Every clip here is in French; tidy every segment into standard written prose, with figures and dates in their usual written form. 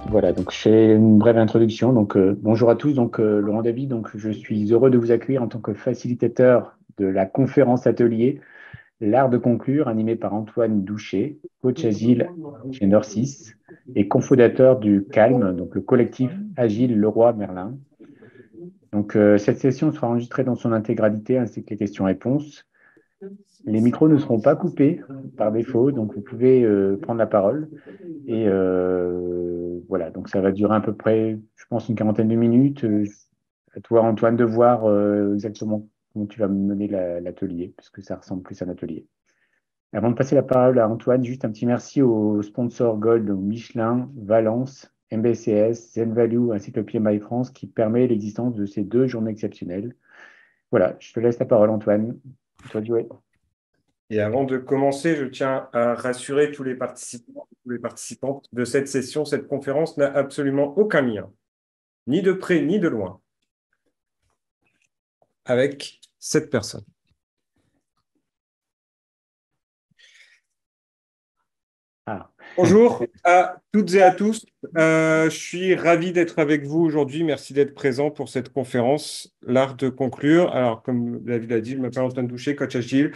Voilà, donc je fais une brève introduction. Bonjour à tous. Laurent David, je suis heureux de vous accueillir en tant que facilitateur de la conférence atelier L'art de conclure, animée par Antoine Douchet, coach agile chez Norcis et cofondateur du CALM, donc le collectif Agile Leroy Merlin. Cette session sera enregistrée dans son intégralité ainsi que les questions-réponses. Les micros ne seront pas coupés par défaut, donc vous pouvez prendre la parole. Voilà, donc ça va durer à peu près, je pense, une quarantaine de minutes. À toi, Antoine, de voir exactement comment tu vas mener l'atelier, parce que ça ressemble plus à un atelier. Avant de passer la parole à Antoine, juste un petit merci aux sponsors Gold, donc Michelin, Valence, MBCS, ZenValue ainsi que le PMI France qui permet l'existence de ces 2 journées exceptionnelles. Voilà, je te laisse la parole, Antoine. À toi de jouer. Et avant de commencer, je tiens à rassurer tous les participants, tous les participantes de cette session. Cette conférence n'a absolument aucun lien, ni de près ni de loin, avec cette personne. Ah. Bonjour à toutes et à tous. Je suis ravi d'être avec vous aujourd'hui. Merci d'être présent pour cette conférence, L'art de conclure. Alors, comme David l'a dit, je m'appelle Antoine Douchet, coach agile.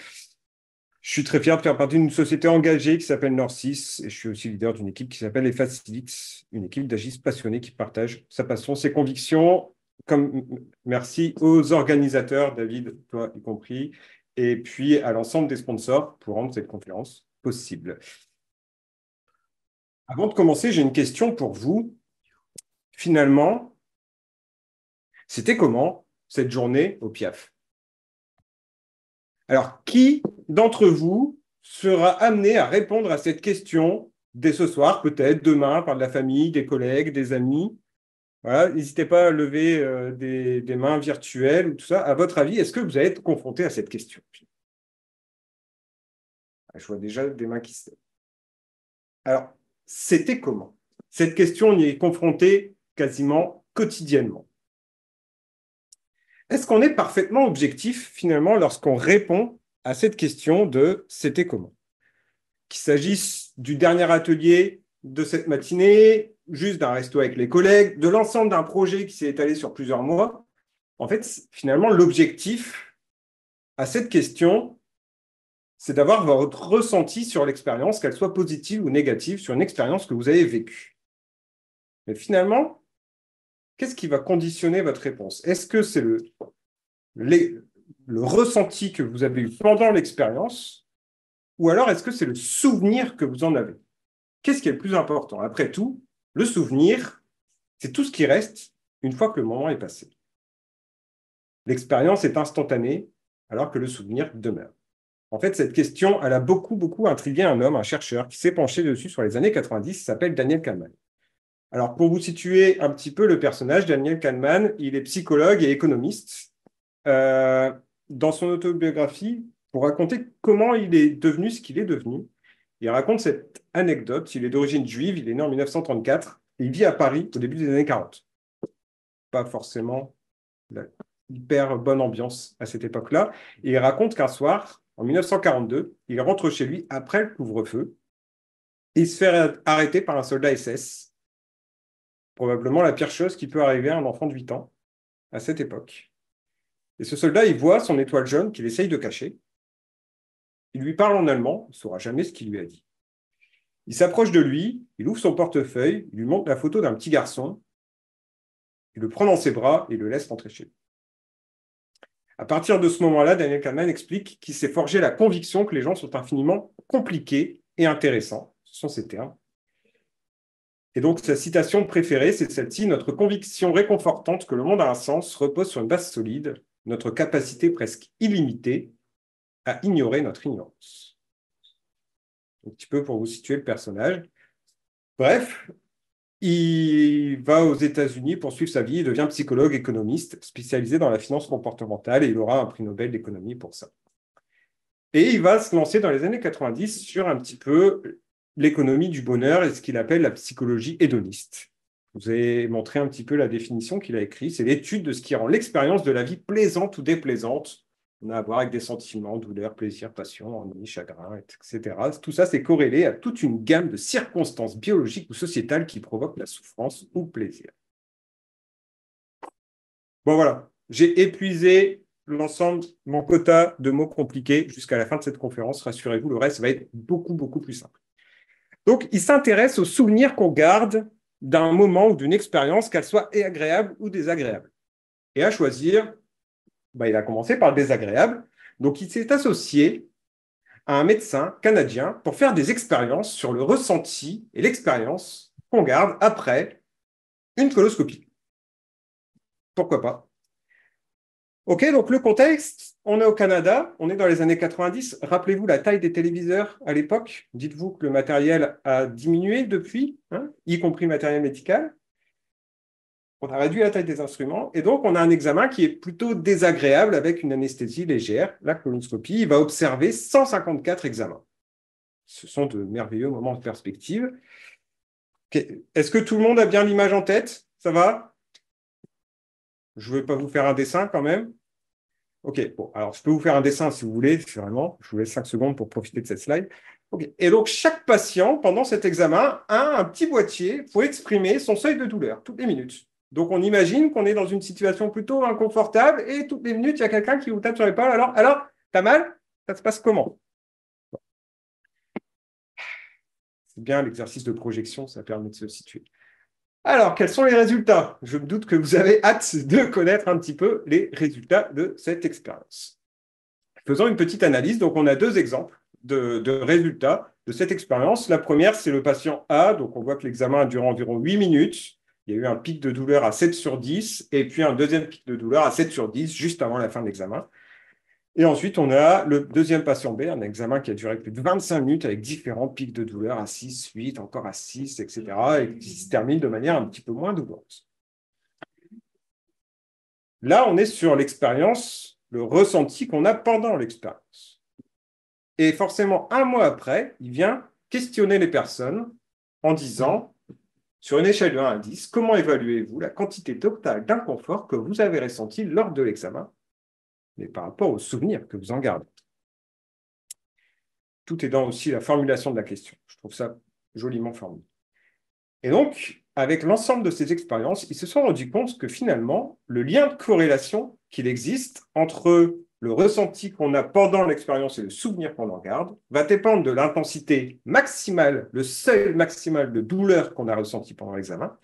Je suis très fier de faire partie d'une société engagée qui s'appelle Norcis et je suis aussi leader d'une équipe qui s'appelle les Facilix, une équipe d'agistes passionnés qui partagent sa passion, ses convictions. Merci aux organisateurs, David, toi y compris, et puis à l'ensemble des sponsors pour rendre cette conférence possible. Avant de commencer, j'ai une question pour vous. Finalement, c'était comment cette journée au PIAF? Alors, qui d'entre vous sera amené à répondre à cette question dès ce soir, peut-être demain, par de la famille, des collègues, des amis? Voilà, n'hésitez pas à lever des mains virtuelles ou tout ça. À votre avis, est-ce que vous allez être confronté à cette question? Je vois déjà des mains qui se... Alors, c'était comment? Cette question, on y est confronté quasiment quotidiennement. Est-ce qu'on est parfaitement objectif, finalement, lorsqu'on répond à cette question de « c'était comment ?» Qu'il s'agisse du dernier atelier de cette matinée, juste d'un resto avec les collègues, de l'ensemble d'un projet qui s'est étalé sur plusieurs mois. En fait, finalement, l'objectif à cette question, c'est d'avoir votre ressenti sur l'expérience, qu'elle soit positive ou négative, sur une expérience que vous avez vécue. Mais finalement, qu'est-ce qui va conditionner votre réponse? Est-ce que c'est le ressenti que vous avez eu pendant l'expérience, ou alors est-ce que c'est le souvenir que vous en avez? Qu'est-ce qui est le plus important? Après tout, le souvenir, c'est tout ce qui reste une fois que le moment est passé. L'expérience est instantanée, alors que le souvenir demeure. En fait, cette question, elle a beaucoup intrigué un homme, un chercheur, qui s'est penché dessus sur les années 90, il s'appelle Daniel Kahneman. Alors, pour vous situer un petit peu le personnage, Daniel Kahneman, il est psychologue et économiste. Dans son autobiographie, pour raconter comment il est devenu ce qu'il est devenu, il raconte cette anecdote. Il est d'origine juive, il est né en 1934, et il vit à Paris au début des années 40. Pas forcément la hyper bonne ambiance à cette époque-là. Et il raconte qu'un soir, en 1942, il rentre chez lui après le couvre-feu, et il se fait arrêter par un soldat SS. Probablement la pire chose qui peut arriver à un enfant de 8 ans à cette époque. Et ce soldat, il voit son étoile jaune qu'il essaye de cacher. Il lui parle en allemand, il ne saura jamais ce qu'il lui a dit. Il s'approche de lui, il ouvre son portefeuille, il lui montre la photo d'un petit garçon, il le prend dans ses bras et le laisse rentrer chez lui. À partir de ce moment-là, Daniel Kahneman explique qu'il s'est forgé la conviction que les gens sont infiniment compliqués et intéressants. Ce sont ces termes. Et donc, sa citation préférée, c'est celle-ci: « Notre conviction réconfortante que le monde a un sens repose sur une base solide, notre capacité presque illimitée à ignorer notre ignorance. » Un petit peu pour vous situer le personnage. Bref, il va aux États-Unis pour suivre sa vie, il devient psychologue économiste spécialisé dans la finance comportementale et il aura un prix Nobel d'économie pour ça. Et il va se lancer dans les années 90 sur un petit peu l'économie du bonheur et ce qu'il appelle la psychologie hédoniste. Je vous ai montré un petit peu la définition qu'il a écrite. C'est l'étude de ce qui rend l'expérience de la vie plaisante ou déplaisante On a à voir avec des sentiments, douleur, plaisir, passion, ennui, chagrin, etc. Tout ça, c'est corrélé à toute une gamme de circonstances biologiques ou sociétales qui provoquent la souffrance ou le plaisir. Bon, voilà. J'ai épuisé l'ensemble, mon quota de mots compliqués jusqu'à la fin de cette conférence. Rassurez-vous, le reste va être beaucoup, beaucoup plus simple. Donc, il s'intéresse aux souvenirs qu'on garde d'un moment ou d'une expérience, qu'elle soit agréable ou désagréable. Et à choisir, il a commencé par le désagréable. Donc, il s'est associé à un médecin canadien pour faire des expériences sur le ressenti et l'expérience qu'on garde après une coloscopie. Pourquoi pas? OK, donc le contexte, on est au Canada, on est dans les années 90. Rappelez-vous la taille des téléviseurs à l'époque. Dites-vous que le matériel a diminué depuis, hein, y compris le matériel médical. On a réduit la taille des instruments et donc on a un examen qui est plutôt désagréable avec une anesthésie légère, la colonoscopie. Il va observer 154 examens. Ce sont de merveilleux moments de perspective. Okay. Est-ce que tout le monde a bien l'image en tête? Ça va? Je ne vais pas vous faire un dessin quand même. OK, bon, alors je peux vous faire un dessin si vous voulez, vraiment. Je vous laisse 5 secondes pour profiter de cette slide. Okay. Et donc, chaque patient, pendant cet examen, a un petit boîtier pour exprimer son seuil de douleur toutes les minutes. Donc, on imagine qu'on est dans une situation plutôt inconfortable et toutes les minutes, il y a quelqu'un qui vous tape sur l'épaule. Alors, t'as mal? Ça se passe comment? C'est bien l'exercice de projection, ça permet de se situer. Alors, quels sont les résultats? Je me doute que vous avez hâte de connaître un petit peu les résultats de cette expérience. Faisons une petite analyse. Donc, on a deux exemples de résultats de cette expérience. La première, c'est le patient A. Donc, on voit que l'examen a duré environ 8 minutes. Il y a eu un pic de douleur à 7 sur 10 et puis un deuxième pic de douleur à 7 sur 10 juste avant la fin de l'examen. Et ensuite, on a le deuxième patient B, un examen qui a duré plus de 25 minutes avec différents pics de douleur à 6, 8, encore à 6, etc. et qui se termine de manière un petit peu moins douloureuse. Là, on est sur l'expérience, le ressenti qu'on a pendant l'expérience. Et forcément, un mois après, il vient questionner les personnes en disant, sur une échelle de 1 à 10, comment évaluez-vous la quantité totale d'inconfort que vous avez ressenti lors de l'examen, mais par rapport aux souvenirs que vous en gardez. Tout est dans aussi la formulation de la question. Je trouve ça joliment formulé. Et donc, avec l'ensemble de ces expériences, ils se sont rendus compte que finalement, le lien de corrélation qu'il existe entre le ressenti qu'on a pendant l'expérience et le souvenir qu'on en garde va dépendre de l'intensité maximale, le seuil maximal de douleur qu'on a ressenti pendant l'examen,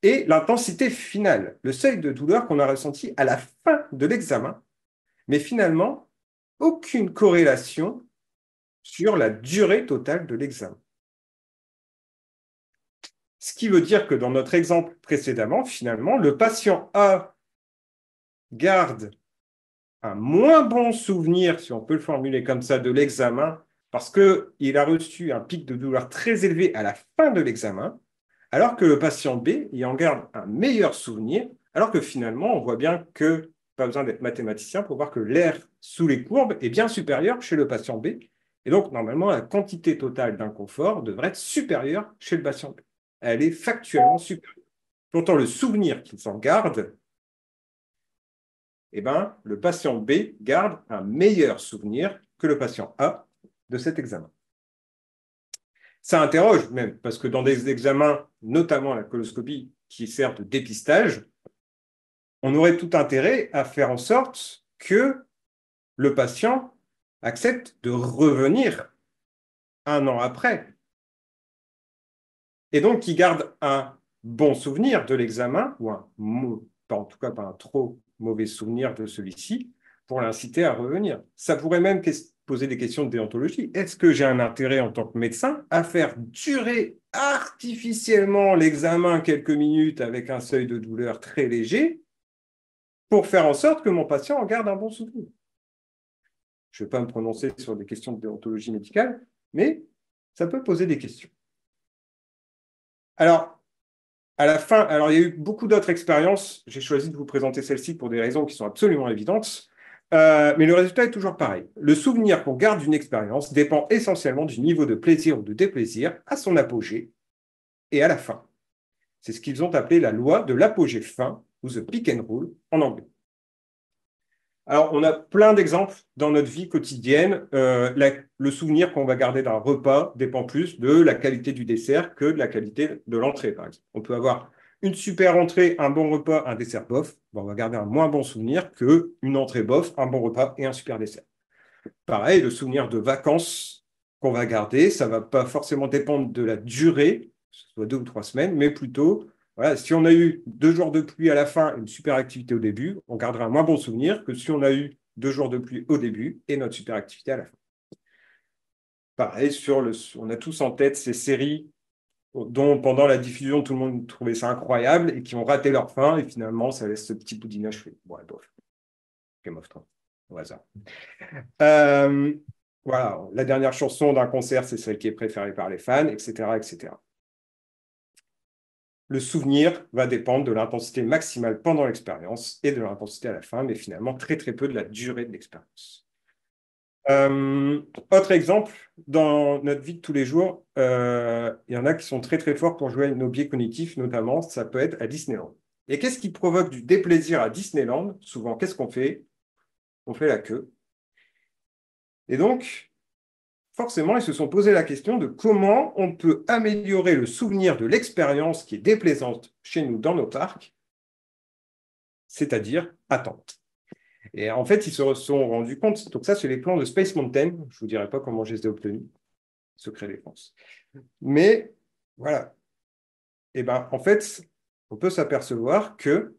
et l'intensité finale, le seuil de douleur qu'on a ressenti à la fin de l'examen. Mais finalement, aucune corrélation sur la durée totale de l'examen. Ce qui veut dire que dans notre exemple précédemment, finalement, le patient A garde un moins bon souvenir, si on peut le formuler comme ça, de l'examen, parce qu'il a reçu un pic de douleur très élevé à la fin de l'examen, alors que le patient B, il en garde un meilleur souvenir, alors que finalement, on voit bien que, pas besoin d'être mathématicien pour voir que l'air sous les courbes est bien supérieur chez le patient B, et donc normalement, la quantité totale d'inconfort devrait être supérieure chez le patient B. Elle est factuellement supérieure. Pourtant, le souvenir qu'il s'en garde, le patient B garde un meilleur souvenir que le patient A de cet examen. Ça interroge même, parce que dans des examens, notamment la coloscopie, qui sert de dépistage, on aurait tout intérêt à faire en sorte que le patient accepte de revenir un an après. Et donc, qu'il garde un bon souvenir de l'examen, ou en tout cas pas un trop mauvais souvenir de celui-ci, pour l'inciter à revenir. Ça pourrait même poser des questions de déontologie. Est-ce que j'ai un intérêt en tant que médecin à faire durer artificiellement l'examen quelques minutes avec un seuil de douleur très léger pour faire en sorte que mon patient en garde un bon souvenir? Je ne vais pas me prononcer sur des questions de déontologie médicale, mais ça peut poser des questions. Alors, à la fin, il y a eu beaucoup d'autres expériences. J'ai choisi de vous présenter celle-ci pour des raisons qui sont absolument évidentes. Mais le résultat est toujours pareil. Le souvenir qu'on garde d'une expérience dépend essentiellement du niveau de plaisir ou de déplaisir à son apogée et à la fin. C'est ce qu'ils ont appelé la loi de l'apogée fin, ou the peak and rule en anglais. Alors, on a plein d'exemples dans notre vie quotidienne. Le souvenir qu'on va garder d'un repas dépend plus de la qualité du dessert que de la qualité de l'entrée, par exemple. On peut avoir une super entrée, un bon repas, un dessert bof. Bon, on va garder un moins bon souvenir qu'une entrée bof, un bon repas et un super dessert. Pareil, le souvenir de vacances qu'on va garder, ça ne va pas forcément dépendre de la durée, que ce soit 2 ou 3 semaines, mais plutôt, voilà, si on a eu 2 jours de pluie à la fin et une super activité au début, on gardera un moins bon souvenir que si on a eu 2 jours de pluie au début et notre super activité à la fin. Pareil, on a tous en tête ces séries dont pendant la diffusion, tout le monde trouvait ça incroyable et qui ont raté leur fin et finalement, ça laisse ce petit boudinage fait. Ouais, bof. Game of Thrones, au hasard. Euh, voilà, la dernière chanson d'un concert, c'est celle qui est préférée par les fans, etc., etc. Le souvenir va dépendre de l'intensité maximale pendant l'expérience et de l'intensité à la fin, mais finalement très très peu de la durée de l'expérience. Autre exemple, dans notre vie de tous les jours, il y en a qui sont très très forts pour jouer à nos biais cognitifs, notamment, ça peut être à Disneyland. Et qu'est-ce qui provoque du déplaisir à Disneyland? Souvent, qu'est-ce qu'on fait? On fait la queue. Et donc, forcément, ils se sont posé la question de comment on peut améliorer le souvenir de l'expérience qui est déplaisante chez nous dans nos parcs, c'est-à-dire attente. Et en fait, ils se sont rendus compte, donc ça, c'est les plans de Space Mountain, je ne vous dirai pas comment je les ai obtenus, secret défense. Mais voilà, et ben en fait, on peut s'apercevoir que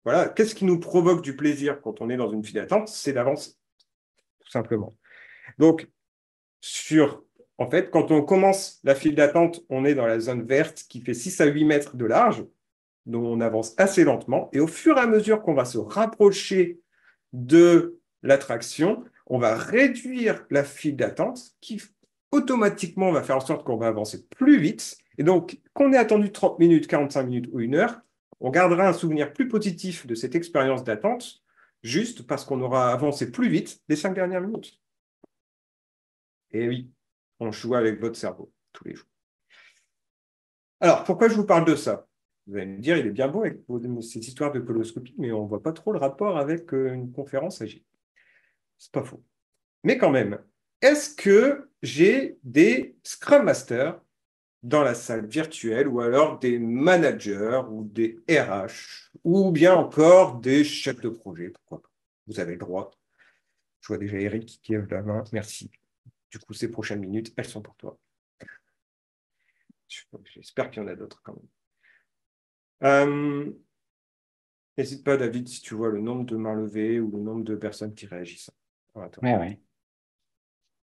voilà, qu'est-ce qui nous provoque du plaisir quand on est dans une file d'attente? C'est d'avancer, tout simplement. Donc, en fait, quand on commence la file d'attente, on est dans la zone verte qui fait 6 à 8 mètres de large, donc on avance assez lentement. Et au fur et à mesure qu'on va se rapprocher de l'attraction, on va réduire la file d'attente qui automatiquement va faire en sorte qu'on va avancer plus vite. Et donc, qu'on ait attendu 30 minutes, 45 minutes ou 1 heure, on gardera un souvenir plus positif de cette expérience d'attente juste parce qu'on aura avancé plus vite les 5 dernières minutes. Et oui, on joue avec votre cerveau tous les jours. Alors, pourquoi je vous parle de ça? Vous allez me dire, il est bien beau avec cette histoire de coloscopie, mais on ne voit pas trop le rapport avec une conférence agile. C'est pas faux. Mais quand même, est-ce que j'ai des Scrum Masters dans la salle virtuelle ou alors des managers ou des RH ou bien encore des chefs de projet? Pourquoi pas? Vous avez le droit. Je vois déjà Eric qui lève la main. Merci. Du coup, ces prochaines minutes, elles sont pour toi. J'espère qu'il y en a d'autres quand même. N'hésite pas, David, si tu vois le nombre de mains levées ou le nombre de personnes qui réagissent. Ouais, ouais.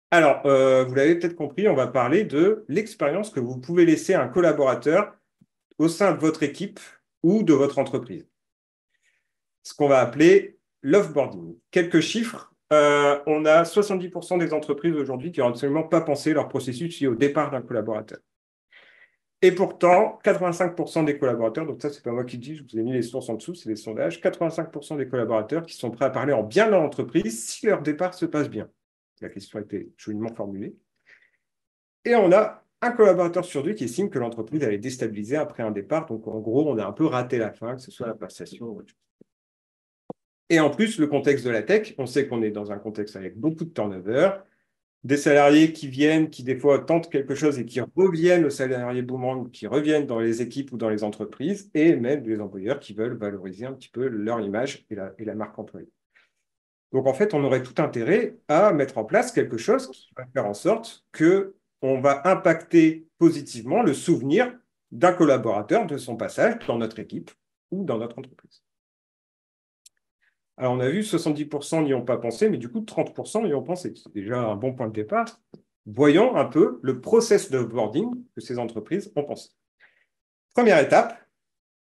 Alors, vous l'avez peut-être compris, on va parler de l'expérience que vous pouvez laisser à un collaborateur au sein de votre équipe ou de votre entreprise. Ce qu'on va appeler l'offboarding. Quelques chiffres. On a 70% des entreprises aujourd'hui qui n'ont absolument pas pensé leur processus lié au départ d'un collaborateur. Et pourtant, 85% des collaborateurs, donc ça, c'est pas moi qui le dis, je vous ai mis les sources en dessous, c'est des sondages, 85% des collaborateurs qui sont prêts à parler en bien de leur entreprise si leur départ se passe bien. La question a été joliment formulée. Et on a un collaborateur sur 2 qui estime que l'entreprise est déstabilisée après un départ. Donc, en gros, on a un peu raté la fin, que ce soit la passation ou autre chose. Et en plus, le contexte de la tech, on sait qu'on est dans un contexte avec beaucoup de turnover, des salariés qui viennent, qui des fois tentent quelque chose et qui reviennent aux salariés boomerang, qui reviennent dans les équipes ou dans les entreprises, et même des employeurs qui veulent valoriser un petit peu leur image et la marque employée. Donc, en fait, on aurait tout intérêt à mettre en place quelque chose qui va faire en sorte qu'on va impacter positivement le souvenir d'un collaborateur de son passage dans notre équipe ou dans notre entreprise. Alors, on a vu 70% n'y ont pas pensé, mais du coup, 30% y ont pensé. C'est déjà un bon point de départ. Voyons un peu le process de boarding que ces entreprises ont pensé. Première étape,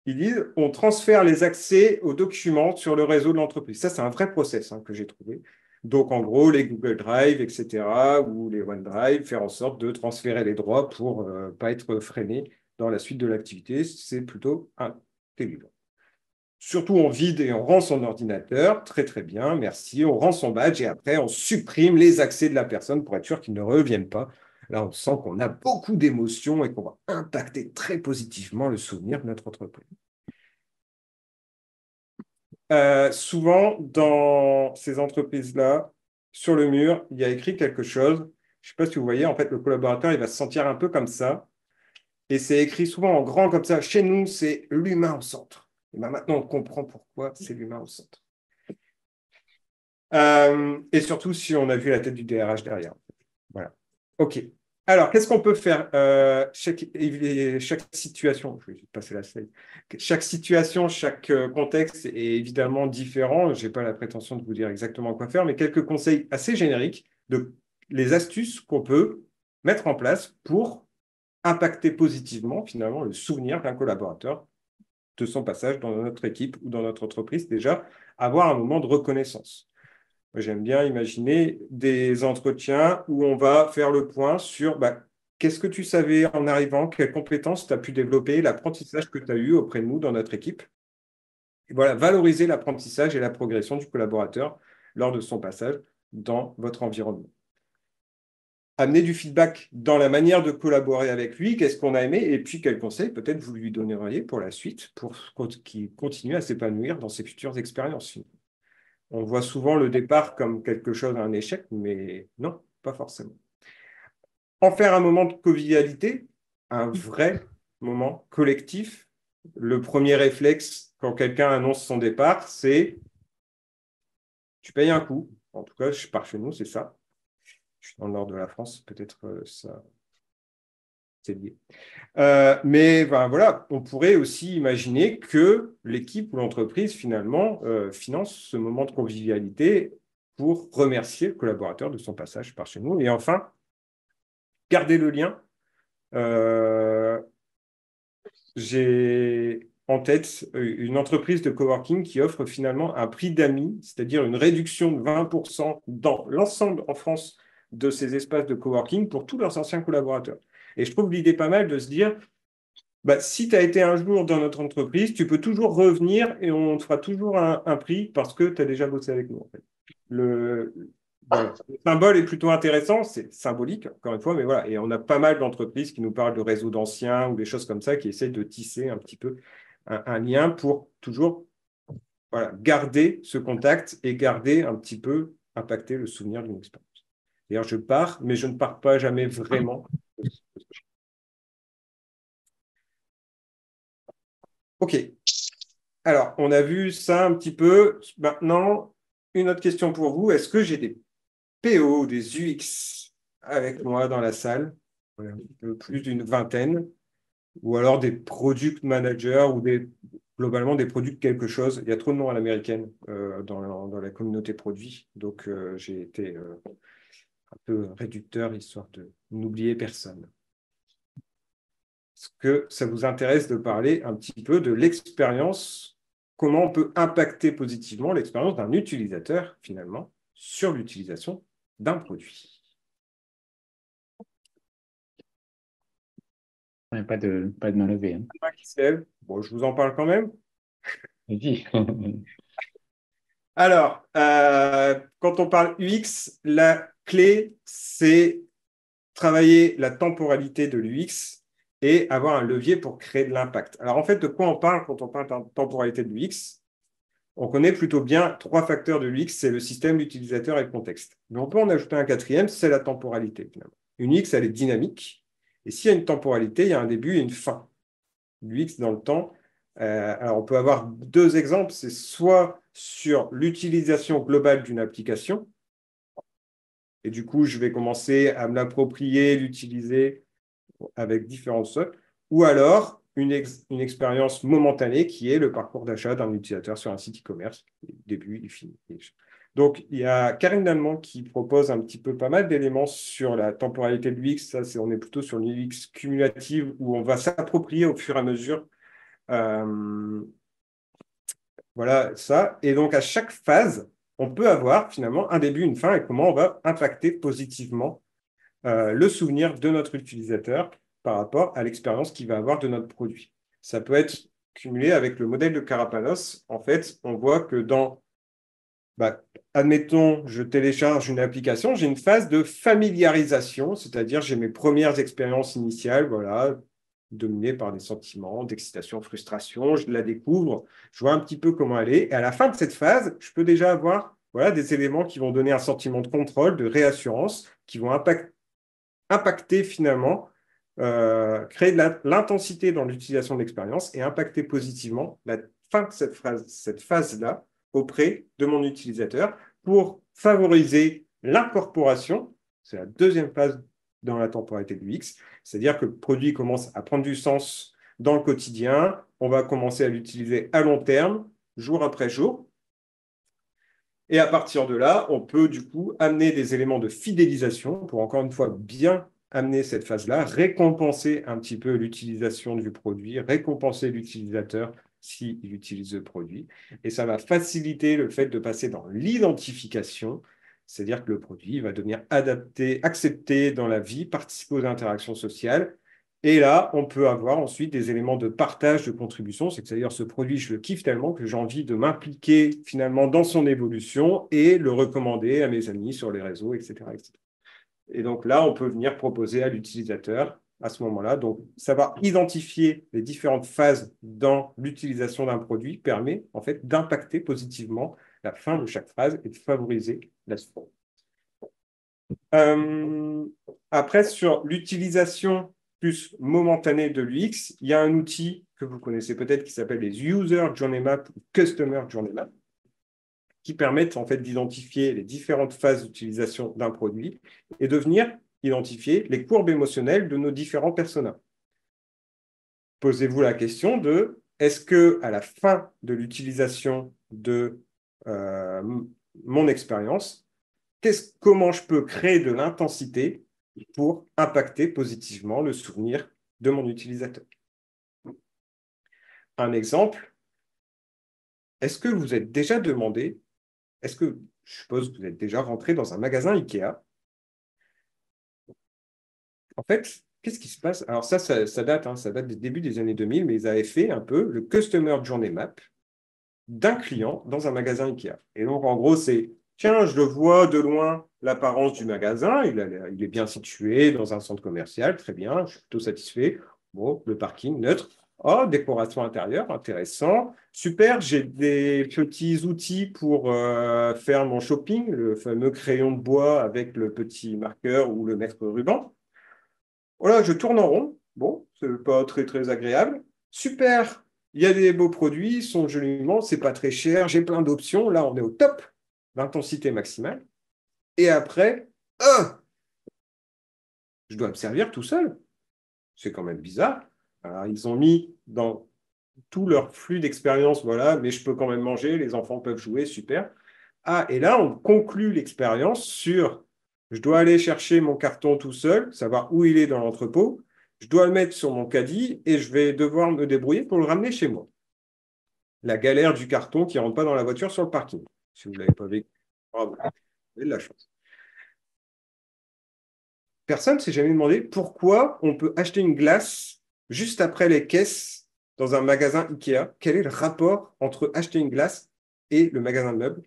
ils disent on transfère les accès aux documents sur le réseau de l'entreprise. Ça, c'est un vrai process que j'ai trouvé. Donc, en gros, les Google Drive, etc., ou les OneDrive, faire en sorte de transférer les droits pour ne pas être freiné dans la suite de l'activité. C'est plutôt intelligent. Surtout, on vide et on rend son ordinateur. Très, très bien, merci. On rend son badge et après, on supprime les accès de la personne pour être sûr qu'ils ne reviennent pas. Là, on sent qu'on a beaucoup d'émotions et qu'on va impacter très positivement le souvenir de notre entreprise. Souvent, dans ces entreprises-là, sur le mur, il y a écrit quelque chose. Je ne sais pas si vous voyez, en fait, le collaborateur, il va se sentir un peu comme ça. Et c'est écrit souvent en grand comme ça. Chez nous, c'est l'humain au centre. Et ben maintenant, on comprend pourquoi c'est l'humain au centre. Et surtout, si on a vu la tête du DRH derrière. Voilà. OK. Alors, qu'est-ce qu'on peut faire chaque situation, je vais passer la slide. Chaque situation, chaque contexte est évidemment différent. Je n'ai pas la prétention de vous dire exactement quoi faire, mais quelques conseils assez génériques de les astuces qu'on peut mettre en place pour impacter positivement, finalement, le souvenir d'un collaborateur de son passage dans notre équipe ou dans notre entreprise, déjà, avoir un moment de reconnaissance. J'aime bien imaginer des entretiens où on va faire le point sur qu'est-ce que tu savais en arrivant, quelles compétences tu as pu développer, l'apprentissage que tu as eu auprès de nous dans notre équipe. Et voilà, valoriser l'apprentissage et la progression du collaborateur lors de son passage dans votre environnement. Amener du feedback dans la manière de collaborer avec lui, qu'est-ce qu'on a aimé, et puis quels conseils peut-être vous lui donneriez pour la suite, pour qu'il continue à s'épanouir dans ses futures expériences. On voit souvent le départ comme quelque chose, un échec, mais non, pas forcément. En faire un moment de convivialité, un vrai moment collectif. Le premier réflexe quand quelqu'un annonce son départ, c'est tu payes un coup. En tout cas, je pars chez nous, c'est ça. Je suis dans le nord de la France, peut-être ça, c'est lié. Mais voilà, on pourrait aussi imaginer que l'équipe ou l'entreprise, finalement, finance ce moment de convivialité pour remercier le collaborateur de son passage par chez nous. Et enfin, garder le lien. J'ai en tête une entreprise de coworking qui offre finalement un prix d'amis, c'est-à-dire une réduction de 20% dans l'ensemble en France de ces espaces de coworking pour tous leurs anciens collaborateurs. Et je trouve l'idée pas mal de se dire, si tu as été un jour dans notre entreprise, tu peux toujours revenir et on te fera toujours un prix parce que tu as déjà bossé avec nous. En fait. Voilà. Le symbole est plutôt intéressant, c'est symbolique, encore une fois, mais voilà. Et on a pas mal d'entreprises qui nous parlent de réseaux d'anciens ou des choses comme ça qui essaient de tisser un petit peu un lien pour toujours garder ce contact et garder un petit peu impacter le souvenir d'une expérience. D'ailleurs, je pars, mais je ne pars pas jamais vraiment. OK. Alors, on a vu ça un petit peu. Maintenant, une autre question pour vous. Est-ce que j'ai des PO, des UX avec moi dans la salle? Plus d'une vingtaine. Ou alors des product managers ou globalement des produits de quelque chose. Il y a trop de noms à l'américaine dans la communauté produit. Donc, j'ai été un peu réducteur histoire de n'oublier personne. Est-ce que ça vous intéresse de parler un petit peu de l'expérience, comment on peut impacter positivement l'expérience d'un utilisateur, finalement, sur l'utilisation d'un produit? Pas de main levée. Bon, je vous en parle quand même. Vas-y. Alors, quand on parle UX, la clé, c'est travailler la temporalité de l'UX et avoir un levier pour créer de l'impact. Alors, en fait, de quoi on parle quand on parle de temporalité de l'UX? On connaît plutôt bien 3 facteurs de l'UX, c'est le système, l'utilisateur et le contexte. Mais on peut en ajouter un 4e, c'est la temporalité. Finalement. Une UX, elle est dynamique. Et s'il y a une temporalité, il y a un début et une fin. L'UX dans le temps. Alors, on peut avoir 2 exemples. C'est soit sur l'utilisation globale d'une application. Et du coup, je vais commencer à me l'approprier, l'utiliser avec différents socles. Ou alors, une expérience momentanée qui est le parcours d'achat d'un utilisateur sur un site e-commerce, début et fini. Donc, il y a Karine Lallemand qui propose un petit peu pas mal d'éléments sur la temporalité de l'UX. Ça, on est plutôt sur l'UX cumulative où on va s'approprier au fur et à mesure. Voilà ça. Et donc, à chaque phase, on peut avoir finalement un début, une fin et comment on va impacter positivement le souvenir de notre utilisateur par rapport à l'expérience qu'il va avoir de notre produit. Ça peut être cumulé avec le modèle de Carapanos. En fait, on voit que admettons, je télécharge une application, j'ai une phase de familiarisation, c'est-à-dire j'ai mes premières expériences initiales, voilà, dominée par des sentiments d'excitation, frustration. Je la découvre, je vois un petit peu comment elle est. Et à la fin de cette phase, je peux déjà avoir des éléments qui vont donner un sentiment de contrôle, de réassurance, qui vont impacter finalement, créer de l'intensité dans l'utilisation de l'expérience et impacter positivement la fin de cette phase-là auprès de mon utilisateur pour favoriser l'incorporation. C'est la deuxième phase dans la temporalité de l'UX, c'est-à-dire que le produit commence à prendre du sens dans le quotidien, on va commencer à l'utiliser à long terme, jour après jour. Et à partir de là, on peut du coup amener des éléments de fidélisation pour encore une fois bien amener cette phase-là, récompenser un petit peu l'utilisation du produit, récompenser l'utilisateur s'il utilise le produit. Et ça va faciliter le fait de passer dans l'identification, c'est-à-dire que le produit va devenir adapté, accepté dans la vie, participer aux interactions sociales. Et là, on peut avoir ensuite des éléments de partage de contribution, c'est-à-dire ce produit, je le kiffe tellement que j'ai envie de m'impliquer finalement dans son évolution et le recommander à mes amis sur les réseaux, etc., etc. Et donc là, on peut venir proposer à l'utilisateur à ce moment-là. Donc, savoir identifier les différentes phases dans l'utilisation d'un produit permet en fait d'impacter positivement la fin de chaque phase et de favoriser la suite. Après, sur l'utilisation plus momentanée de l'UX, il y a un outil que vous connaissez peut-être qui s'appelle les User Journey Map ou Customer Journey Map, qui permettent en fait d'identifier les différentes phases d'utilisation d'un produit et de venir identifier les courbes émotionnelles de nos différents personas. Posez-vous la question de est-ce que à la fin de l'utilisation de mon expérience, comment je peux créer de l'intensité pour impacter positivement le souvenir de mon utilisateur. Un exemple, est-ce que vous êtes déjà demandé, je suppose que vous êtes déjà rentré dans un magasin Ikea. En fait, qu'est-ce qui se passe? Alors ça date, ça date des débuts des années 2000, mais ils avaient fait un peu le Customer Journey Map d'un client dans un magasin Ikea. Et donc, en gros, c'est, tiens, je le vois de loin, l'apparence du magasin, il est bien situé dans un centre commercial, très bien, je suis plutôt satisfait. Bon, le parking, neutre. Oh, décoration intérieure, intéressant. Super, j'ai des petits outils pour faire mon shopping, le fameux crayon de bois avec le petit marqueur ou le mètre ruban. Voilà, je tourne en rond. Bon, c'est pas très, très agréable. Super, il y a des beaux produits, ils sont joliment, c'est pas très cher, j'ai plein d'options. Là, on est au top, l'intensité maximale. Et après, je dois me servir tout seul. C'est quand même bizarre. Alors, ils ont mis dans tout leur flux d'expérience, voilà, mais je peux quand même manger, les enfants peuvent jouer, super. Ah, et là, on conclut l'expérience sur je dois aller chercher mon carton tout seul, savoir où il est dans l'entrepôt, je dois le mettre sur mon caddie et je vais devoir me débrouiller pour le ramener chez moi. La galère du carton qui ne rentre pas dans la voiture sur le parking. Si vous ne l'avez pas vécu, bravo, vous avez de la chance. Personne ne s'est jamais demandé pourquoi on peut acheter une glace juste après les caisses dans un magasin Ikea. Quel est le rapport entre acheter une glace et le magasin de meubles?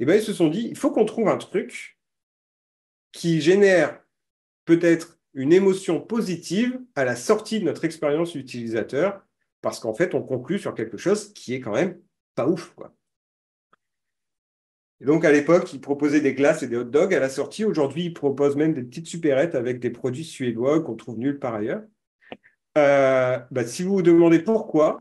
Et bien, ils se sont dit, il faut qu'on trouve un truc qui génère peut-être une émotion positive à la sortie de notre expérience utilisateur, parce qu'en fait, on conclut sur quelque chose qui est quand même pas ouf, quoi. Et donc, à l'époque, ils proposaient des glaces et des hot dogs à la sortie. Aujourd'hui, ils proposent même des petites supérettes avec des produits suédois qu'on trouve nulle part ailleurs. Si vous vous demandez pourquoi,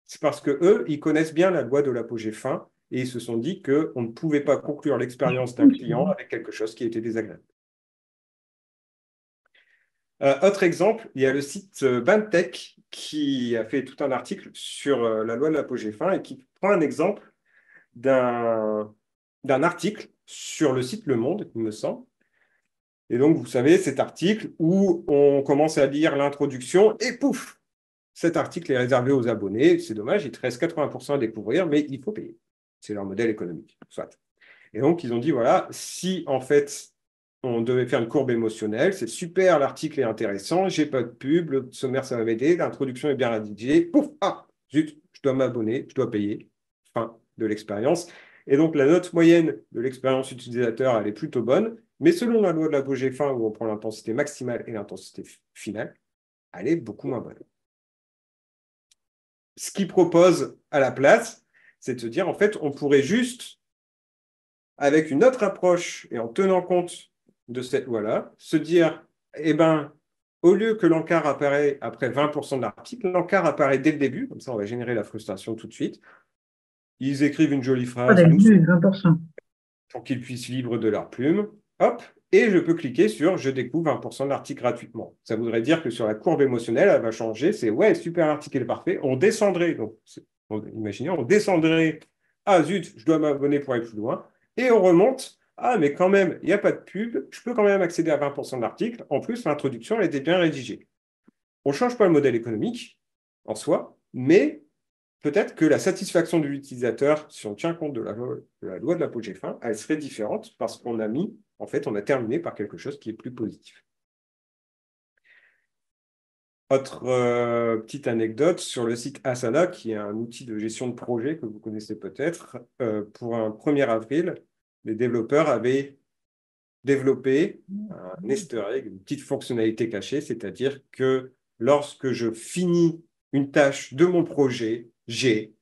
c'est parce que eux, ils connaissent bien la loi de l'apogée fin et ils se sont dit qu'on ne pouvait pas conclure l'expérience d'un client avec quelque chose qui était désagréable. Autre exemple, il y a le site Bantech qui a fait tout un article sur la loi de l'apogée fin et qui prend un exemple d'un article sur le site Le Monde, il me semble. Et donc, vous savez, cet article où on commence à lire l'introduction et pouf, cet article est réservé aux abonnés. C'est dommage, il te reste 80% à découvrir, mais il faut payer. C'est leur modèle économique, soit. Et donc, ils ont dit, voilà, si en fait, on devait faire une courbe émotionnelle, c'est super, l'article est intéressant, j'ai pas de pub, le sommaire, ça va m'aider, l'introduction est bien rédigée, pouf, zut, je dois m'abonner, je dois payer. Fin de l'expérience. Et donc, la note moyenne de l'expérience utilisateur, elle est plutôt bonne, mais selon la loi de l'apogée fin, où on prend l'intensité maximale et l'intensité finale, elle est beaucoup moins bonne. Ce qu'il propose à la place, c'est de se dire, en fait, on pourrait juste, avec une autre approche et en tenant compte de cette loi-là, se dire, eh ben, au lieu que l'encart apparaît après 20% de l'article, l'encart apparaît dès le début, comme ça on va générer la frustration tout de suite. Ils écrivent une jolie Pas phrase, dès le nous, début, 20%. pour qu'ils puissent vivre de leur plume. Hop, et je peux cliquer sur je découvre 20% de l'article gratuitement. Ça voudrait dire que sur la courbe émotionnelle, elle va changer. C'est ouais, super, l'article est parfait. On descendrait. Donc, imaginez, on descendrait. Ah zut, je dois m'abonner pour aller plus loin. Et on remonte. Ah, mais quand même, il n'y a pas de pub. Je peux quand même accéder à 20% de l'article. En plus, l'introduction, elle était bien rédigée. On ne change pas le modèle économique en soi, mais peut-être que la satisfaction de l'utilisateur, si on tient compte de la loi de la pause G-fin, elle serait différente parce qu'on a mis, en fait, on a terminé par quelque chose qui est plus positif. Autre petite anecdote sur le site Asana, qui est un outil de gestion de projet que vous connaissez peut-être, pour un 1er avril, les développeurs avaient développé un Easter egg, une petite fonctionnalité cachée, c'est-à-dire que lorsque je finis une tâche de mon projet, j'ai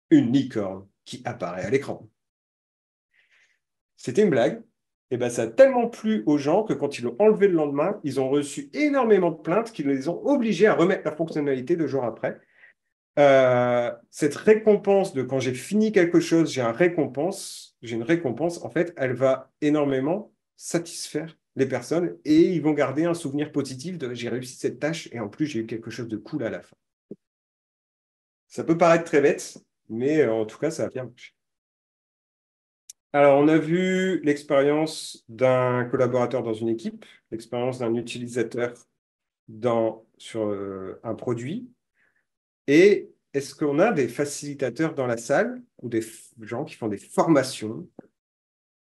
une licorne qui apparaît à l'écran. C'était une blague. Et ben, ça a tellement plu aux gens que quand ils l'ont enlevé le lendemain, ils ont reçu énormément de plaintes qui les ont obligés à remettre la fonctionnalité 2 jours après. Cette récompense de quand j'ai fini quelque chose, j'ai une récompense, en fait, elle va énormément satisfaire les personnes et ils vont garder un souvenir positif de j'ai réussi cette tâche et en plus j'ai eu quelque chose de cool à la fin. Ça peut paraître très bête, mais en tout cas, ça a bien marché. Alors, on a vu l'expérience d'un collaborateur dans une équipe, l'expérience d'un utilisateur sur un produit. Et est-ce qu'on a des facilitateurs dans la salle ou des gens qui font des formations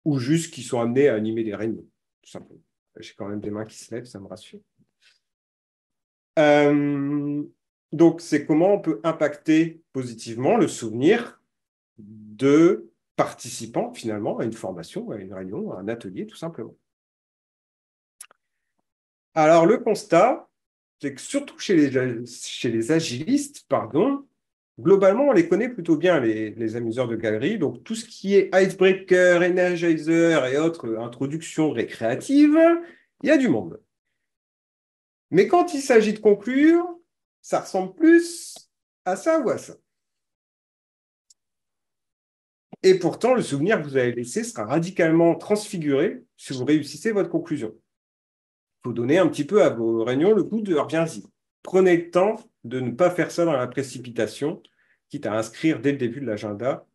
ou juste qui sont amenés à animer des réunions, tout simplement? J'ai quand même des mains qui se lèvent, ça me rassure. Donc, c'est comment on peut impacter positivement le souvenir de participants, finalement, à une formation, à une réunion, à un atelier, tout simplement. Alors, le constat, c'est que surtout chez les agilistes, globalement, on les connaît plutôt bien, les amuseurs de galerie. Donc, tout ce qui est icebreaker, energizer et autres introductions récréatives, il y a du monde. Mais quand il s'agit de conclure, ça ressemble plus à ça ou à ça. Et pourtant, le souvenir que vous avez laissé sera radicalement transfiguré si vous réussissez votre conclusion. Il faut donner un petit peu à vos réunions le goût de reviens-y. Prenez le temps de ne pas faire ça dans la précipitation, quitte à inscrire dès le début de l'agenda.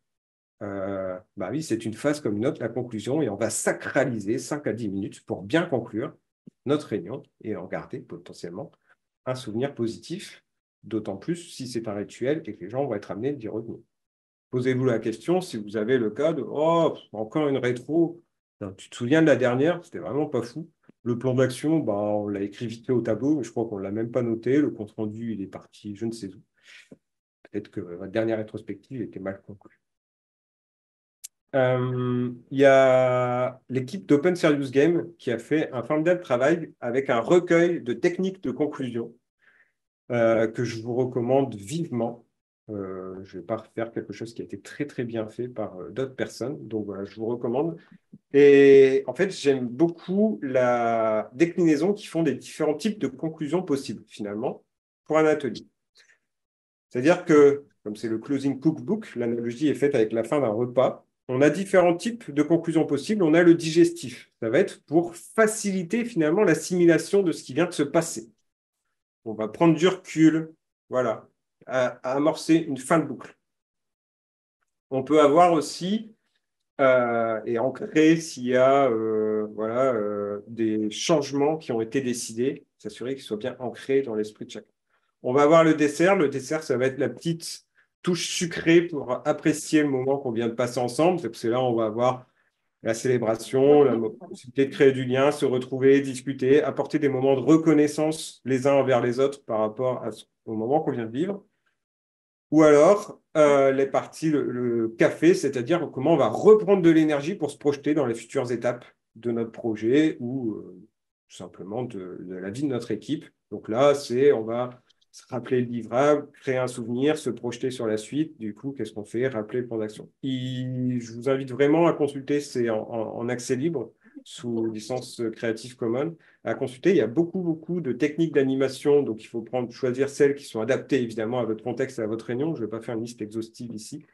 Bah oui, c'est une phase comme une autre, la conclusion, et on va sacraliser 5 à 10 minutes pour bien conclure notre réunion et en garder potentiellement un souvenir positif, d'autant plus si c'est un rituel et que les gens vont être amenés d'y revenir. Posez-vous la question si vous avez le cas de « Oh, encore une rétro, non, tu te souviens de la dernière, c'était vraiment pas fou. » Le plan d'action, bah, on l'a écrit vite fait au tableau, mais je crois qu'on ne l'a même pas noté. Le compte-rendu, il est parti, je ne sais où. Peut-être que votre dernière rétrospective était mal conclue. Il y a l'équipe d'Open Serious Game qui a fait un formidable travail avec un recueil de techniques de conclusion que je vous recommande vivement. Je ne vais pas refaire quelque chose qui a été très, très bien fait par d'autres personnes. Donc voilà, je vous recommande. Et en fait, j'aime beaucoup la déclinaison qu'ils font des différents types de conclusions possibles, finalement, pour un atelier. C'est-à-dire que, comme c'est le closing cookbook, l'analogie est faite avec la fin d'un repas. On a différents types de conclusions possibles. On a le digestif. Ça va être pour faciliter finalement l'assimilation de ce qui vient de se passer. On va prendre du recul, voilà, à amorcer une fin de boucle. On peut avoir aussi, et ancrer s'il y a des changements qui ont été décidés, s'assurer qu'ils soient bien ancrés dans l'esprit de chacun. On va avoir le dessert. Le dessert, ça va être la petite touche sucrée pour apprécier le moment qu'on vient de passer ensemble. C'est là on va avoir la célébration, la possibilité de créer du lien, se retrouver, discuter, apporter des moments de reconnaissance les uns envers les autres par rapport au moment qu'on vient de vivre. Ou alors, les parties, le café, c'est-à-dire comment on va reprendre de l'énergie pour se projeter dans les futures étapes de notre projet ou tout simplement de la vie de notre équipe Donc là, on va se rappeler le livrable, créer un souvenir, se projeter sur la suite. Du coup, qu'est-ce qu'on fait? Rappeler le plan d'action. Je vous invite vraiment à consulter, c'est en accès libre, sous licence Creative Commons, à consulter. Il y a beaucoup, beaucoup de techniques d'animation, donc il faut choisir celles qui sont adaptées évidemment à votre contexte et à votre réunion. Je ne vais pas faire une liste exhaustive ici.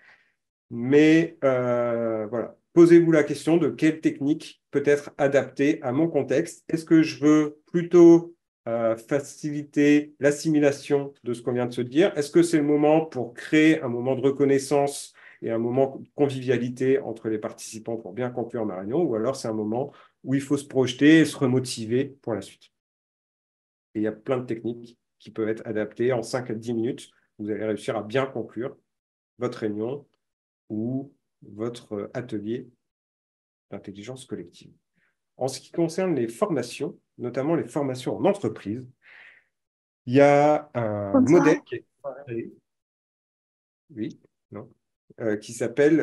Mais voilà, posez-vous la question de quelle technique peut être adaptée à mon contexte. Est-ce que je veux plutôt faciliter l'assimilation de ce qu'on vient de se dire? Est-ce que c'est le moment pour créer un moment de reconnaissance et un moment de convivialité entre les participants pour bien conclure ma réunion? Ou alors c'est un moment où il faut se projeter et se remotiver pour la suite? Et il y a plein de techniques qui peuvent être adaptées en 5 à 10 minutes. Vous allez réussir à bien conclure votre réunion ou votre atelier d'intelligence collective. En ce qui concerne les formations, notamment les formations en entreprise, il y a un modèle qui est créé, oui, non, qui s'appelle,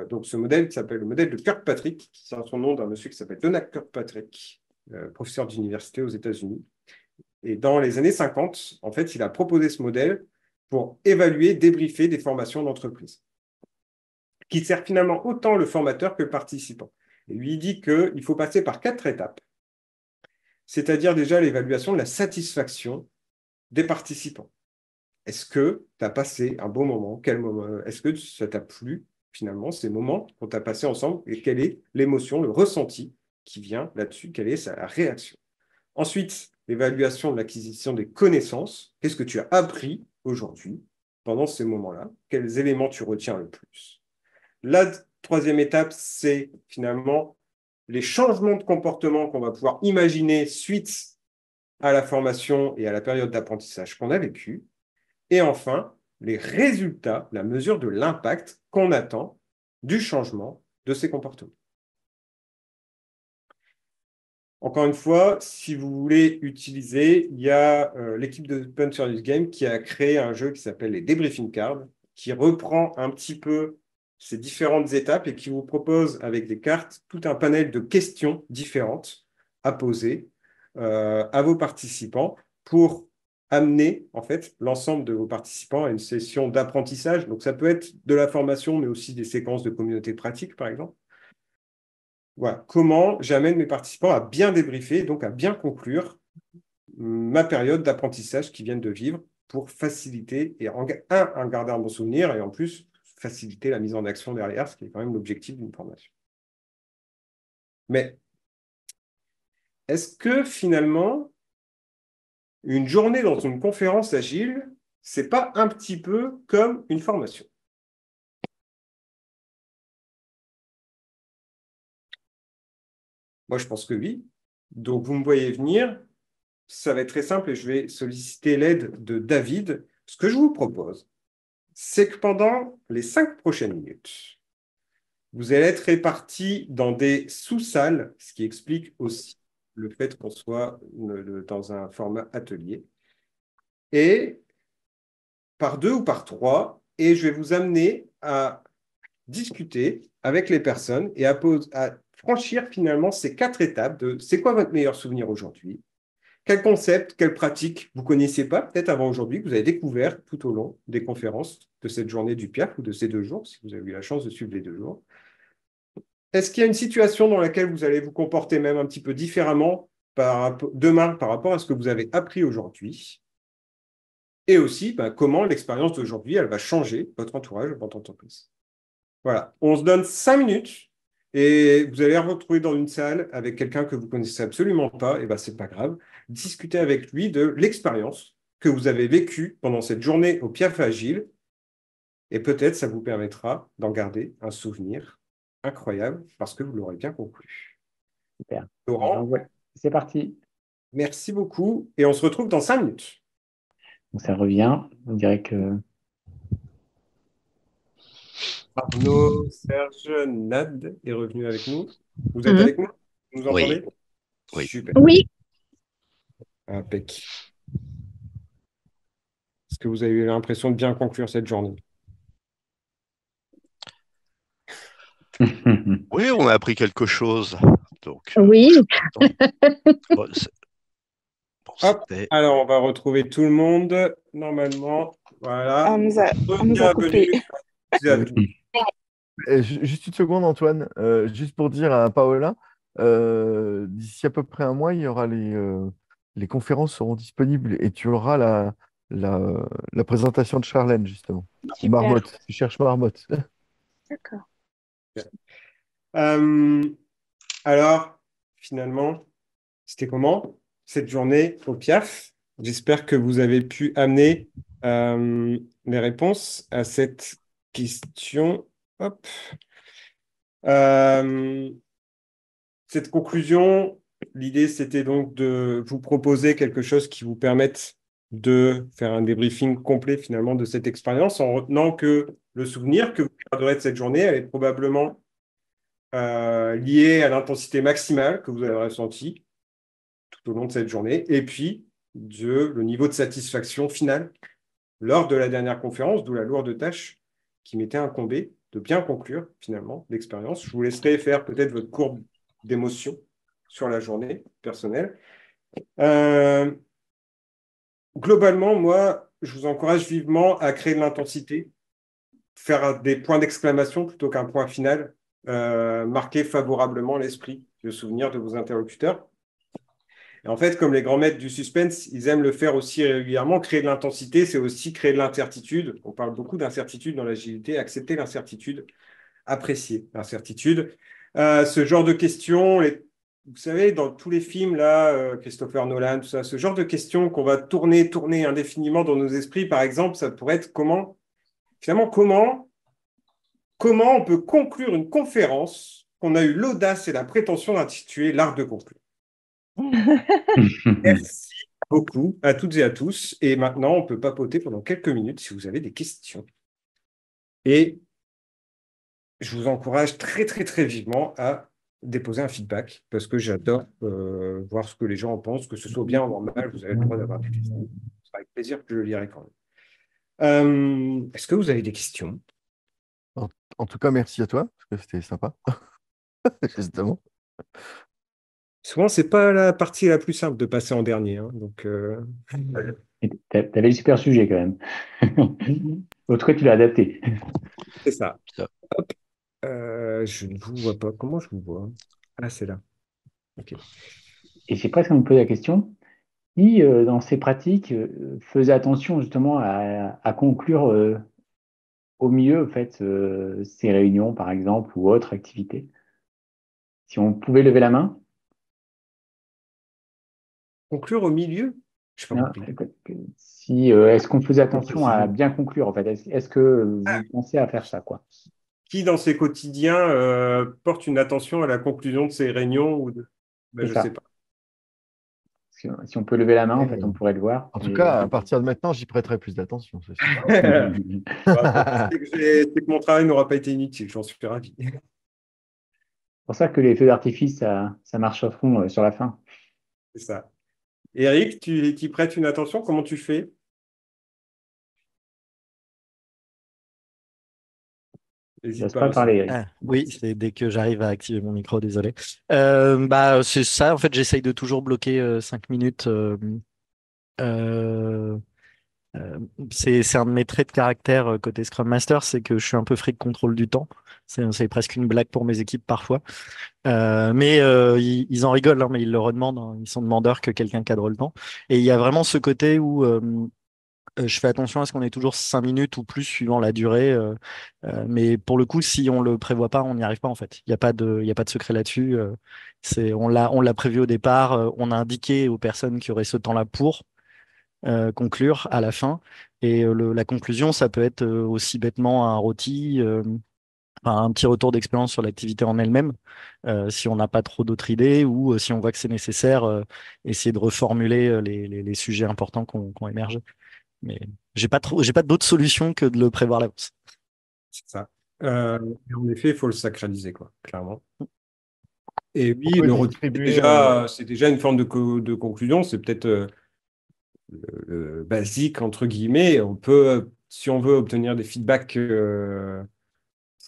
donc ce modèle qui s'appelle le modèle de Kirkpatrick, qui tient son nom d'un monsieur qui s'appelle Donald Kirkpatrick, professeur d'université aux États-Unis. Et dans les années 50, en fait, il a proposé ce modèle pour évaluer, débriefer des formations d'entreprise, qui sert finalement autant le formateur que le participant. Et lui, il dit qu'il faut passer par 4 étapes, c'est-à-dire déjà l'évaluation de la satisfaction des participants. Est-ce que tu as passé un bon moment? Quel moment? Est-ce que ça t'a plu, finalement, ces moments qu'on t'a passés ensemble? Et quelle est l'émotion, le ressenti qui vient là-dessus? Quelle est sa réaction? Ensuite, l'évaluation de l'acquisition des connaissances. Qu'est-ce que tu as appris aujourd'hui pendant ces moments-là? Quels éléments tu retiens le plus? La troisième étape, c'est finalement les changements de comportement qu'on va pouvoir imaginer suite à la formation et à la période d'apprentissage qu'on a vécue. Et enfin, les résultats, la mesure de l'impact qu'on attend du changement de ces comportements. Encore une fois, si vous voulez utiliser, il y a l'équipe de Open Serious Game qui a créé un jeu qui s'appelle les Debriefing Cards, qui reprend un petit peu ces différentes étapes et qui vous propose avec des cartes tout un panel de questions différentes à poser à vos participants pour amener en fait l'ensemble de vos participants à une session d'apprentissage. Donc ça peut être de la formation, mais aussi des séquences de communauté pratique, par exemple. Voilà, comment j'amène mes participants à bien débriefer, donc à bien conclure ma période d'apprentissage qu'ils viennent de vivre pour faciliter et en garder un bon souvenir et en plus faciliter la mise en action derrière, ce qui est quand même l'objectif d'une formation. Mais est-ce que finalement, une journée dans une conférence agile, c'est pas un petit peu comme une formation? Moi, je pense que oui. Donc, vous me voyez venir. Ça va être très simple et je vais solliciter l'aide de David. Ce que je vous propose, c'est que pendant les 5 prochaines minutes, vous allez être répartis dans des sous-salles, ce qui explique aussi le fait qu'on soit dans un format atelier, et par 2 ou par 3, et je vais vous amener à discuter avec les personnes et à franchir finalement ces 4 étapes de c'est quoi votre meilleur souvenir aujourd'hui? Quel concept, quelle pratique vous ne connaissiez pas peut-être avant aujourd'hui, que vous avez découvert tout au long des conférences de cette journée du PIAF ou de ces 2 jours, si vous avez eu la chance de suivre les 2 jours? Est-ce qu'il y a une situation dans laquelle vous allez vous comporter même un petit peu différemment demain par rapport à ce que vous avez appris aujourd'hui? Et aussi, comment l'expérience d'aujourd'hui, elle va changer votre entourage, votre entreprise? Voilà, on se donne 5 minutes et vous allez vous retrouver dans une salle avec quelqu'un que vous ne connaissez absolument pas, et ce n'est pas grave. Discutez avec lui de l'expérience que vous avez vécue pendant cette journée au Piaf Agile et peut-être ça vous permettra d'en garder un souvenir incroyable parce que vous l'aurez bien conclu. Super. Laurent, C'est parti. merci beaucoup et on se retrouve dans 5 minutes. Donc ça revient. On dirait que Arnaud Serge Nad est revenu avec nous. Vous êtes Mhm. avec nous? Vous nous Oui, entendez? oui. Super. Oui, Impec. Est-ce que vous avez eu l'impression de bien conclure cette journée? Oui, on a appris quelque chose. Donc, Ah. je oui. suis content. Bon, Hop, C'était. alors on va retrouver tout le monde, normalement. Voilà. On nous a coupé. Bienvenue à toutes et à tous. Juste une seconde, Antoine, juste pour dire à Paola, d'ici à peu près un mois, il y aura les conférences seront disponibles et tu auras la, la présentation de Charlène, justement. Super. Marmotte, tu cherches Marmotte. D'accord. Euh, alors, finalement, c'était comment cette journée au PIAF? J'espère que vous avez pu amener les réponses à cette question. Hop. Euh, Cette conclusion, l'idée, c'était donc de vous proposer quelque chose qui vous permette de faire un débriefing complet finalement de cette expérience en retenant que le souvenir que vous garderez de cette journée, elle est probablement liée à l'intensité maximale que vous avez ressentie tout au long de cette journée et puis le niveau de satisfaction finale lors de la dernière conférence, d'où la lourde tâche qui m'était incombée de bien conclure finalement l'expérience. Je vous laisserai faire peut-être votre courbe d'émotion sur la journée personnelle. Globalement, moi, je vous encourage vivement à créer de l'intensité, faire des points d'exclamation plutôt qu'un point final, marquer favorablement l'esprit, le souvenir de vos interlocuteurs. Et en fait, comme les grands maîtres du suspense, ils aiment le faire aussi régulièrement. Créer de l'intensité, c'est aussi créer de l'incertitude. On parle beaucoup d'incertitude dans l'agilité. Accepter l'incertitude, apprécier l'incertitude. Ce genre de questions, vous savez, dans tous les films, là, Christopher Nolan, tout ça, ce genre de questions qu'on va tourner indéfiniment dans nos esprits, par exemple, ça pourrait être finalement, comment on peut conclure une conférence qu'on a eu l'audace et la prétention d'intituler l'art de conclure. Merci beaucoup à toutes et à tous. Et maintenant, on peut papoter pendant quelques minutes si vous avez des questions. Et je vous encourage très, très, très vivement à déposer un feedback parce que j'adore voir ce que les gens en pensent, que ce soit bien ou mal, vous avez le droit d'avoir des questions. Ce sera avec plaisir que je le lirai quand même. Est-ce que vous avez des questions? En tout cas, merci à toi, parce que c'était sympa, justement. Souvent, c'est pas la partie la plus simple de passer en dernier. Hein, donc, T'avais le super sujet quand même. En tout cas, tu l'as adapté. c'est ça. Ça. Hop. Je ne vous vois pas. Comment je vous vois? Ah, c'est là. OK. Et j'ai presque envie de me poser la question, qui, dans ses pratiques, faisait attention justement à conclure au mieux, en fait, ces réunions, par exemple, ou autres activités. Si on pouvait lever la main, Conclure au milieu? Je n'ai pas hein, compris. si, est-ce qu'on faisait Pour attention à préciser. bien conclure, en fait? Est-ce que vous pensez à faire ça, quoi? Qui, dans ses quotidiens, porte une attention à la conclusion de ses réunions Ben, C'est je ne sais ça. pas. Si on peut lever la main, en fait, on pourrait le voir. En tout cas, à partir de maintenant, j'y prêterai plus d'attention, c'est sûr. C'est que mon travail n'aura pas été inutile, j'en suis ravi. C'est pour ça que les feux d'artifice, ça marche à fond sur la fin. C'est ça. Eric, tu y prêtes une attention? Comment tu fais? Je N'hésite laisse pas pas aussi. parler, Eric. Ah, oui, c'est dès que j'arrive à activer mon micro, désolé. C'est ça, en fait, j'essaye de toujours bloquer 5 minutes. Euh, euh, c'est un de mes traits de caractère côté Scrum Master, c'est que je suis un peu fric contrôle du temps. C'est presque une blague pour mes équipes parfois. Mais ils en rigolent, hein, mais ils le redemandent, hein. Ils sont demandeurs que quelqu'un cadre le temps. Et il y a vraiment ce côté où je fais attention à ce qu'on ait toujours 5 minutes ou plus suivant la durée. Mais pour le coup, si on le prévoit pas, on n'y arrive pas en fait. Il y a pas de secret là-dessus. On l'a prévu au départ. On a indiqué aux personnes qui auraient ce temps-là pour conclure à la fin. Et la conclusion, ça peut être aussi bêtement un rôti, enfin, un petit retour d'expérience sur l'activité en elle-même, si on n'a pas trop d'autres idées ou si on voit que c'est nécessaire, essayer de reformuler les sujets importants qu'on émerge. Mais j'ai pas d'autre solution que de le prévoir à l'avance. C'est ça. Et en effet, il faut le sacraliser, quoi, clairement. Et On oui, peut le retour, distribuer. c'est déjà une forme de conclusion. C'est peut-être le basique, entre guillemets. On peut, si on veut, obtenir des feedbacks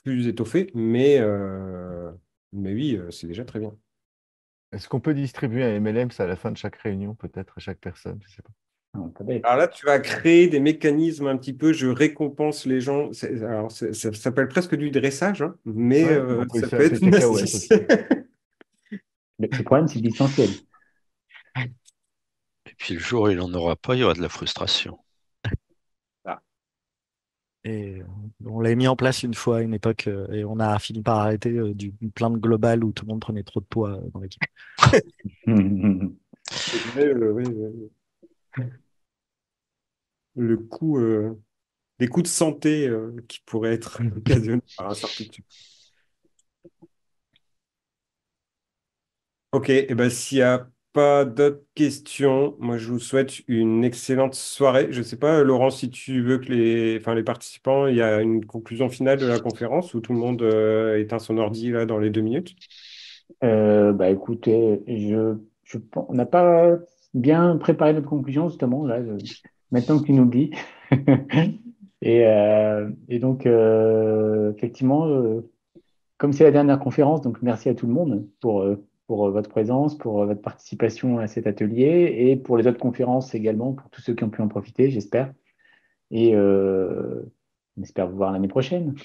plus étoffés, mais oui, c'est déjà très bien. Est-ce qu'on peut distribuer un MLMs à la fin de chaque réunion, peut-être, à chaque personne? Je sais pas. Non, pas bête. Alors là, tu vas créer des mécanismes un petit peu, je récompense les gens. Alors, ça s'appelle presque du dressage, hein, mais Ouais, on peut ça essayer peut un être peu de une cacahuètes astuce. aussi. Le problème, c'est le distanciel. Et puis le jour où il n'en aura pas, il y aura de la frustration. Ah, Et on l'avait mis en place une fois à une époque et on a fini par arrêter du plein de global où tout le monde prenait trop de poids dans l'équipe. c'est vrai, oui, le coût, les coûts de santé qui pourraient être occasionnés par un certitude. Ok, et ben s'il n'y a pas d'autres questions, moi je vous souhaite une excellente soirée. Je ne sais pas, Laurent, si tu veux que les participants, il y a une conclusion finale de la conférence où tout le monde éteint son ordi là dans les 2 minutes. Bah écoutez, on n'a pas bien préparé notre conclusion justement là. Maintenant que tu nous le dis. Et donc effectivement, comme c'est la dernière conférence, donc merci à tout le monde pour votre présence, pour votre participation à cet atelier et pour les autres conférences également, pour tous ceux qui ont pu en profiter, j'espère. Et on espère vous voir l'année prochaine.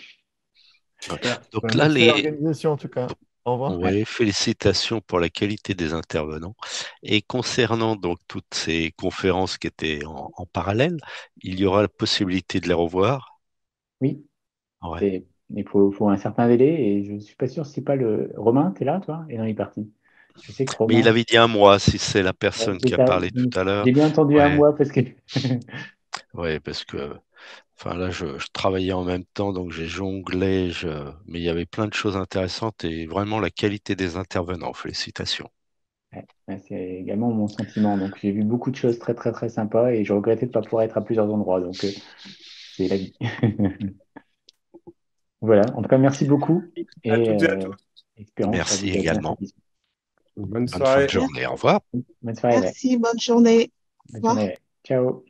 Ouais. Super. Donc là, Merci à l'organisation, en tout cas. Au revoir. ouais, félicitations pour la qualité des intervenants. Et concernant donc toutes ces conférences qui étaient en parallèle, il y aura la possibilité de les revoir. Oui, Ouais. il faut un certain délai et je suis pas sûr si c'est pas le Romain, t'es là toi? Et non, il est parti. Je sais que Mais il Romain, avait dit un mois, si c'est la ouais, personne c'est qui a ça. parlé tout à l'heure. J'ai bien entendu un Ouais, mois parce que ouais, parce que enfin là, je travaillais en même temps, donc j'ai jonglé, mais il y avait plein de choses intéressantes et vraiment la qualité des intervenants. Félicitations. ouais, ouais, c'est également mon sentiment. Donc j'ai vu beaucoup de choses très très très sympas et je regrettais de ne pas pouvoir être à plusieurs endroits. Donc c'est la vie. Voilà. En tout cas, merci beaucoup À et toutes et à tous. espérons que ça Merci vous a bien également. satisfait. Bonne Bonne fin de soirée. journée. Au revoir. Bonne soirée. Ouais. Merci, bonne journée. Au Bonne revoir. journée. Ouais. Ciao.